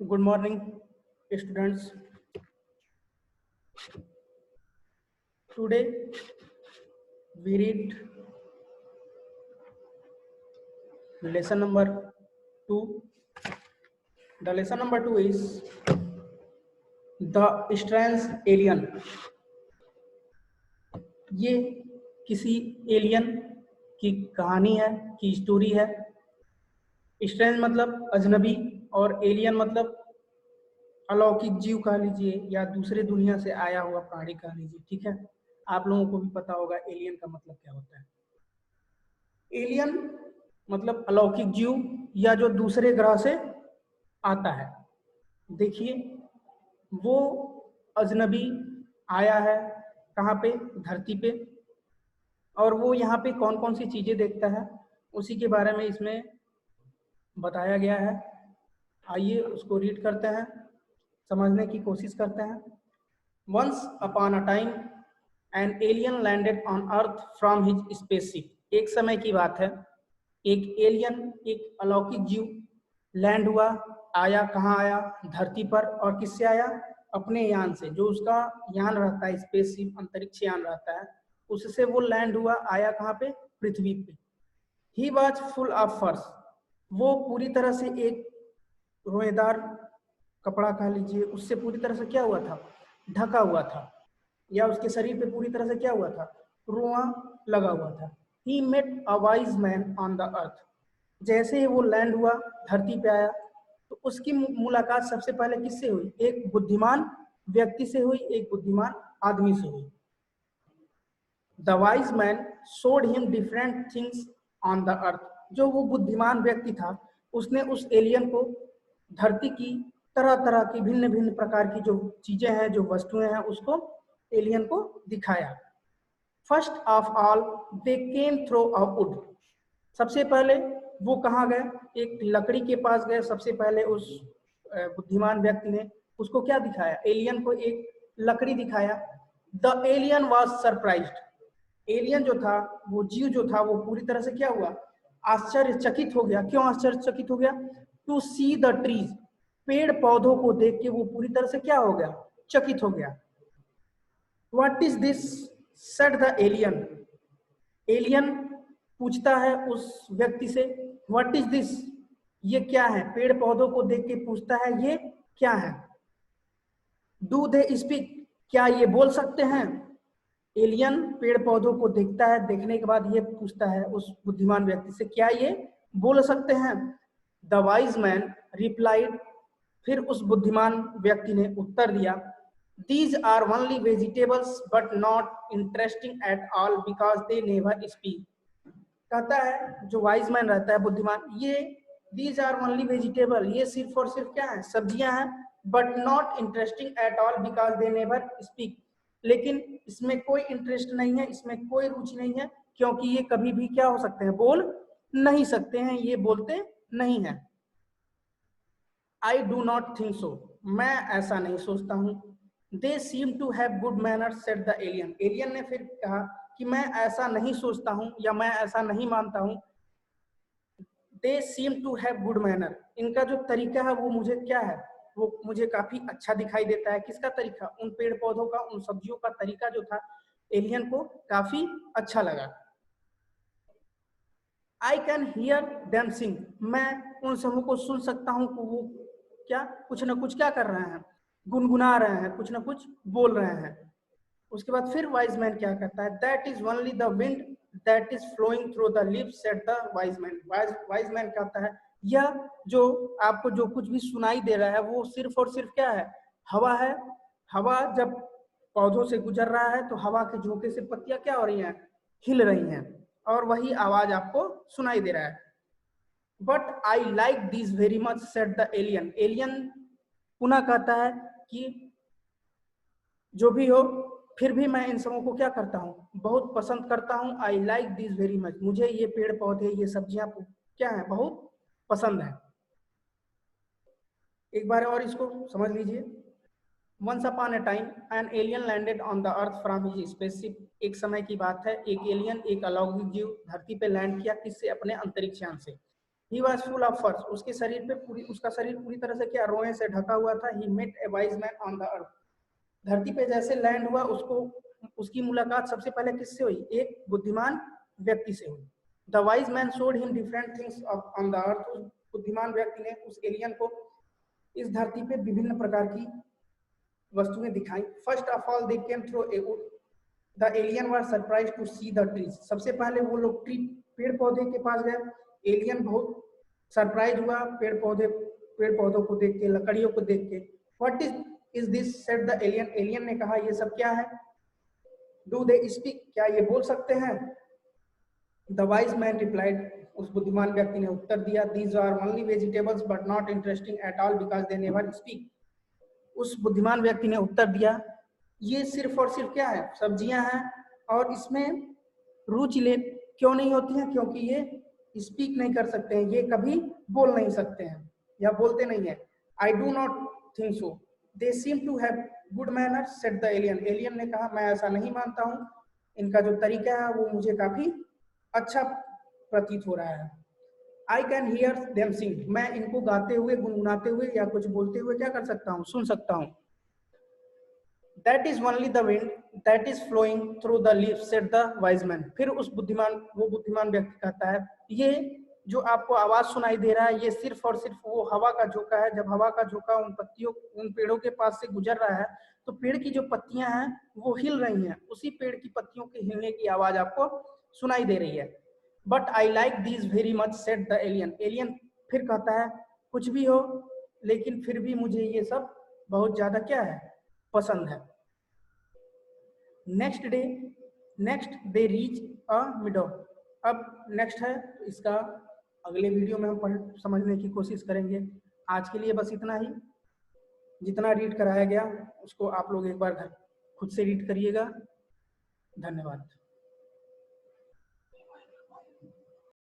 Good morning, students. Today we read lesson number 2. The lesson number 2 is The Strange Alien. ये किसी alien की कहानी है, की स्टोरी है। स्ट्रेंज मतलब अजनबी और एलियन मतलब अलौकिक जीव कह लीजिए या दूसरे दुनिया से आया हुआ प्राणी कह लीजिए। ठीक है, आप लोगों को भी पता होगा एलियन का मतलब क्या होता है। एलियन मतलब अलौकिक जीव या जो दूसरे ग्रह से आता है। देखिए, वो अजनबी आया है कहाँ पे, धरती पे, और वो यहाँ पे कौन कौन सी चीजें देखता है उसी के बारे में इसमें बताया गया है। आइए उसको रीड करते हैं, समझने की कोशिश करते हैं। Once upon a time an alien landed on earth from his spaceship. एक समय की बात है, एक एलियन, एक अलौकिक जीव लैंड हुआ। आया कहाँ आया? धरती पर। और किससे आया? अपने यान से, जो उसका यान रहता है, स्पेसशिप अंतरिक्ष यान रहता है, उससे वो लैंड हुआ। आया कहाँ पे? पृथ्वी पे। ही वॉज फुल ऑफ फर्स। वो पूरी तरह से एक रोएदार कपड़ा कह लीजिए, उससे पूरी तरह से क्या हुआ था? ढका हुआ था, या उसके शरीर पे पूरी तरह से क्या हुआ था? रोआ लगा हुआ था। He met a wise man on the earth. जैसे ही वो लैंड हुआ, धरती पे आया, तो उसकी मुलाकात सबसे पहले किससे हुई? एक बुद्धिमान व्यक्ति से हुई, एक बुद्धिमान आदमी से हुई। The wise man showed him different things on the अर्थ। जो वो बुद्धिमान व्यक्ति था, उसने उस एलियन को धरती की तरह तरह की भिन्न भिन्न प्रकार की जो चीजें हैं, जो वस्तुएं हैं, उसको एलियन को दिखाया। First of all they came through a would. सबसे पहले वो कहाँ गए? एक लकड़ी के पास गए। सबसे पहले उस बुद्धिमान व्यक्ति ने उसको क्या दिखाया? एलियन को एक लकड़ी दिखाया। The alien was surprised. Alien जो था, वो जीव जो था, वो पूरी तरह से क्या हुआ? आश्चर्यचकित हो गया। क्यों आश्चर्यचकित हो गया? To see the trees. पेड़ पौधों को देख के वो पूरी तरह से क्या हो गया? चकित हो गया। What is this? Said the alien. Alien पूछता है उस व्यक्ति से, व्हाट इज दिस? ये क्या है? पेड़ पौधों को देख के पूछता है, ये क्या है? Do they speak? क्या ये बोल सकते हैं? एलियन पेड़ पौधों को देखता है, देखने के बाद ये पूछता है उस बुद्धिमान व्यक्ति से, क्या ये बोल सकते हैं? The wise man replied. फिर उस बुद्धिमान व्यक्ति ने उत्तर दिया, these are only vegetables but not interesting at all because they never speak. कहता है जो वाइज मैन रहता है, बुद्धिमान, ये दीज आर ओनली वेजिटेबल, ये सिर्फ और सिर्फ क्या है? सब्जियां हैं। But not interesting at all because they never speak. लेकिन इसमें कोई इंटरेस्ट नहीं है, इसमें कोई रुचि नहीं है, क्योंकि ये कभी भी क्या हो सकते हैं? बोल नहीं सकते हैं, ये बोलते नहीं है। I do not think so. मैं ऐसा नहीं सोचता हूँ। They seem to have good manners said the alien. Alien ने फिर कहा कि मैं ऐसा नहीं सोचता हूँ या मैं ऐसा नहीं मानता हूँ। They seem to have good manner. इनका जो तरीका है वो मुझे क्या है? वो मुझे काफी अच्छा दिखाई देता है। किसका तरीका? उन पेड़ पौधों का, उन सब्जियों का तरीका जो था, एलियन को काफी अच्छा लगा। आई कैन हियर देम सिंग। मैं उन सबों को सुन सकता हूँ कि वो क्या कुछ ना कुछ क्या कर रहे हैं? गुनगुना रहे हैं, कुछ ना कुछ बोल रहे हैं। उसके बाद फिर वाइज मैन क्या कहता है? That is only the wind that is flowing through the lips said the wise man. Wise man कहता है, यह जो आपको जो कुछ भी सुनाई दे रहा है, वो सिर्फ और सिर्फ क्या है? हवा है। हवा जब पौधों से गुजर रहा है तो हवा के झोंके से पत्तियां क्या हो रही हैं? हिल रही हैं, और वही आवाज आपको सुनाई दे रहा है। But I like this very much said the alien. Alien पुनः कहता है कि जो भी हो, फिर भी मैं इन सबों को क्या करता हूँ? बहुत पसंद करता हूँ। I like this very much. मुझे ये पेड़ पौधे, ये सब्जियां क्या है? बहुत पसंद है। एक बार और इसको समझ लीजिए। Once upon a time an alien landed on the earth from his spaceship. एक समय की बात है, एक एलियन, एक अलौकिक जीव धरती पे लैंड किया। किससे? अपने अंतरिक्ष यान से। He was full of fur. उसके शरीर पे उसका शरीर पूरी तरह से क्या, रोए से ढका हुआ था. He met a wise man on the earth. धरती पे जैसे लैंड हुआ, उसकी मुलाकात सबसे पहले किससे हुई? एक बुद्धिमान व्यक्ति से हुई. The wise man showed him different things on the earth. उस बुद्धिमान व्यक्ति ने उस एलियन को इस धरती पे विभिन्न प्रकार की वस्तुएं दिखाई. First of all, they came through a wood. The alien was surprised to see the trees. सबसे पहले वो लोग पेड़ पौधे के पास गए. एलियन बहुत सरप्राइज हुआ पेड़ पौधों को देख के, लकड़ियों को देख के. What is this? said the alien. Alien ने कहा, ये सब क्या है? Do they speak? क्या ये बोल सकते हैं? The wise man replied. उस बुद्धिमान व्यक्ति ने उत्तर दिया, These are only vegetables but not interesting at all because they never speak. उस बुद्धिमान व्यक्ति ने उत्तर दिया, ये सिर्फ और सिर्फ क्या है? सब्जियां हैं, और इसमें रुचि क्यों नहीं होती हैं? क्योंकि ये स्पीक नहीं कर सकते हैं, ये कभी बोल नहीं सकते हैं या बोलते नहीं है. I do not think so. They seem to have good manners, said the alien. Alien ने कहा, मैं ऐसा नहीं मानता हूँ, इनका जो तरीका है वो मुझे काफी अच्छा प्रतीत हो रहा है. I can hear them sing. मैं इनको गाते हुए, गुनगुनाते हुए या कुछ बोलते हुए क्या कर सकता हूँ? सुन सकता हूँ. That is only the wind that is flowing through the leaves, said the wise man. फिर वो बुद्धिमान व्यक्ति कहता है, ये जो आपको आवाज सुनाई दे रहा है, ये सिर्फ और सिर्फ वो हवा का झोंका है. जब हवा का झोंका उन पेड़ों के पास से गुजर रहा है, तो पेड़ की जो पत्तियां हैं वो हिल रही हैं. उसी पेड़ की पत्तियों के हिलने की आवाज आपको सुनाई दे रही है. But I like these very much, said the alien. Alien फिर कहता है, कुछ भी हो, लेकिन फिर भी मुझे ये सब बहुत ज्यादा क्या है? पसंद है. Next they reach a मिडो. अब नेक्स्ट है, इसका अगले वीडियो में हम समझने की कोशिश करेंगे. आज के लिए बस इतना ही. जितना रीड कराया गया उसको आप लोग एक बार खुद से रीड करिएगा. धन्यवाद.